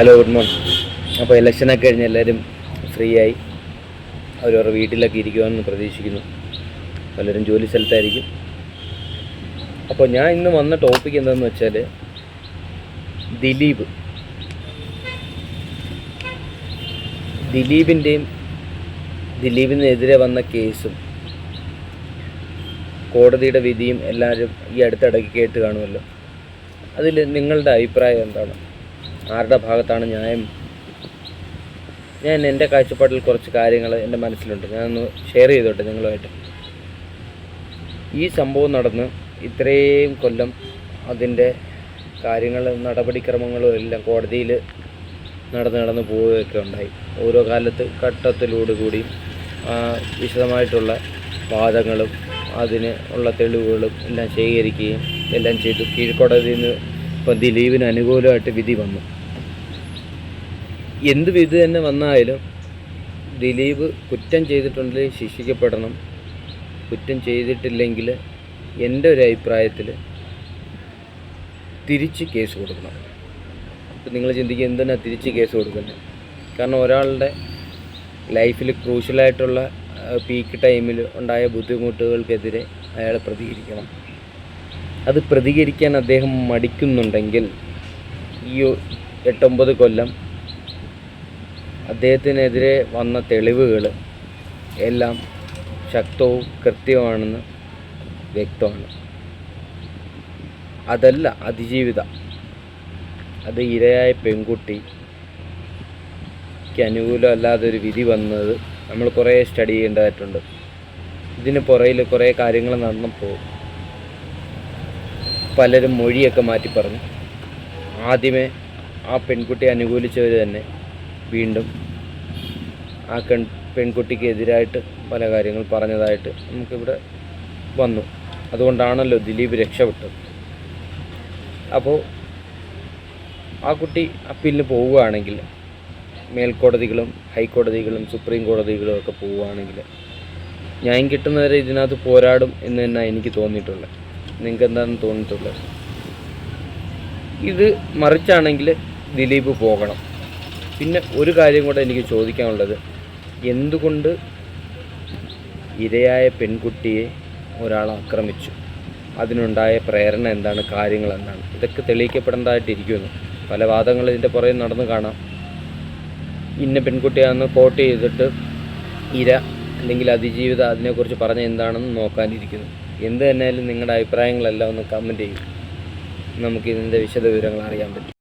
Hello, good morning. അപ്പോൾ ഇലക്ഷനൊക്കെ കഴിഞ്ഞ് എല്ലാവരും ഫ്രീ ആയി അവരവരുടെ വീട്ടിലൊക്കെ ഇരിക്കുമെന്ന് പ്രതീക്ഷിക്കുന്നു. പലരും ജോലി സ്ഥലത്തായിരിക്കും. അപ്പോൾ ഞാൻ ഇന്ന് വന്ന ടോപ്പിക് എന്താണെന്ന് വെച്ചാൽ ദിലീപിനെതിരെ വന്ന കേസും കോടതിയുടെ വിധിയും എല്ലാവരും ഈ അടുത്തിടയ്ക്ക് കേട്ട് കാണുമല്ലോ. അതിൽ നിങ്ങളുടെ അഭിപ്രായം എന്താണ്? ആരുടെ ഭാഗത്താണ് ന്യായം? ഞാൻ എൻ്റെ കാഴ്ചപ്പാടിൽ കുറച്ച് കാര്യങ്ങൾ എൻ്റെ മനസ്സിലുണ്ട്, ഞാനൊന്ന് ഷെയർ ചെയ്തോട്ടെ നിങ്ങളുമായിട്ട്. ഈ സംഭവം നടന്ന് ഇത്രയും കൊല്ലം അതിൻ്റെ കാര്യങ്ങളും നടപടിക്രമങ്ങളും എല്ലാം കോടതിയിൽ നടന്ന് പോവുകയൊക്കെ ഉണ്ടായി. ഓരോ കാലത്ത് ഘട്ടത്തിലോടുകൂടി വിശദമായിട്ടുള്ള വാദങ്ങളും അതിന് ഉള്ള തെളിവുകളും എല്ലാം ശേഖരിക്കുകയും എല്ലാം ചെയ്തു. കീഴ്ക്കോടതിയിൽ നിന്ന് ഇപ്പം ദിലീപിന് അനുകൂലമായിട്ട് വിധി വന്നു. എന്ത് വിധി തന്നെ വന്നാലും ദിലീപ് കുറ്റം ചെയ്തിട്ടുണ്ടെങ്കിൽ ശിക്ഷിക്കപ്പെടണം. കുറ്റം ചെയ്തിട്ടില്ലെങ്കിൽ എൻ്റെ ഒരു അഭിപ്രായത്തിൽ തിരിച്ച് കേസ് കൊടുക്കണം. ഇപ്പം നിങ്ങൾ ചിന്തിക്കുക, എന്തിനാണ് തിരിച്ച് കേസ് കൊടുക്കുന്നത്? കാരണം ഒരാളുടെ ലൈഫിൽ ക്രൂഷ്യലായിട്ടുള്ള പീക്ക് ടൈമിൽ ഉണ്ടായ ബുദ്ധിമുട്ടുകൾക്കെതിരെ അയാൾ പ്രതികരിക്കണം. അത് പ്രതികരിക്കാൻ അദ്ദേഹം മടിക്കുന്നുണ്ടെങ്കിൽ ഈ 8-9 കൊല്ലം അദ്ദേഹത്തിനെതിരെ വന്ന തെളിവുകൾ എല്ലാം ശക്തവും കൃത്യമാണെന്ന് വ്യക്തമാണ്. അതല്ല അതിജീവിത, അത് ഇരയായ പെൺകുട്ടിക്ക് അനുകൂലമല്ലാതൊരു വിധി വന്നത് നമ്മൾ കുറേ സ്റ്റഡി ചെയ്യേണ്ടതായിട്ടുണ്ട്. ഇതിന് പുറകിൽ കുറേ കാര്യങ്ങൾ നടന്നപ്പോൾ പലരും മൊഴിയൊക്കെ മാറ്റി പറഞ്ഞു. ആദ്യമേ ആ പെൺകുട്ടിയെ അനുകൂലിച്ചവർ തന്നെ വീണ്ടും ആ പെൺകുട്ടിക്ക് എതിരായിട്ട് പല കാര്യങ്ങൾ പറഞ്ഞതായിട്ട് നമുക്കിവിടെ വന്നു. അതുകൊണ്ടാണല്ലോ ദിലീപ് രക്ഷപ്പെട്ടത്. അപ്പോൾ ആ കുട്ടി അപ്പീലിന് പോവുകയാണെങ്കിൽ, മേൽക്കോടതികളും ഹൈക്കോടതികളും സുപ്രീം കോടതികളും ഒക്കെ പോവുകയാണെങ്കിൽ ന്യായം കിട്ടുന്നവരെ ഇതിനകത്ത് പോരാടും എന്ന് തന്നെയാണ് എനിക്ക് തോന്നിയിട്ടുള്ളത്. നിങ്ങൾക്ക് എന്താണെന്ന് തോന്നിയിട്ടുള്ളത്? ഇത് മറിച്ചാണെങ്കിൽ ദിലീപ് പോകണം. പിന്നെ ഒരു കാര്യം കൂടെ എനിക്ക് ചോദിക്കാനുള്ളത്, എന്തുകൊണ്ട് ഇരയായ പെൺകുട്ടിയെ ഒരാൾ ആക്രമിച്ചു? അതിനുണ്ടായ പ്രേരണ എന്താണ്? കാര്യങ്ങൾ എന്താണ്? ഇതൊക്കെ തെളിയിക്കപ്പെടേണ്ടതായിട്ടിരിക്കുന്നു. പല വാദങ്ങൾ ഇതിൻ്റെ പുറകെ നടന്ന് കാണാം. ഇന്ന പെൺകുട്ടിയാണെന്ന് കോട്ട് ചെയ്തിട്ട് ഇര അല്ലെങ്കിൽ അതിജീവിത അതിനെക്കുറിച്ച് പറഞ്ഞ എന്താണെന്ന് നോക്കാനിരിക്കുന്നു. എന്ത് തന്നെയായാലും നിങ്ങളുടെ അഭിപ്രായങ്ങളെല്ലാം ഒന്ന് കമൻറ്റ് ചെയ്യും. നമുക്കിതിൻ്റെ വിശദ വിവരങ്ങൾ അറിയാൻ പറ്റും.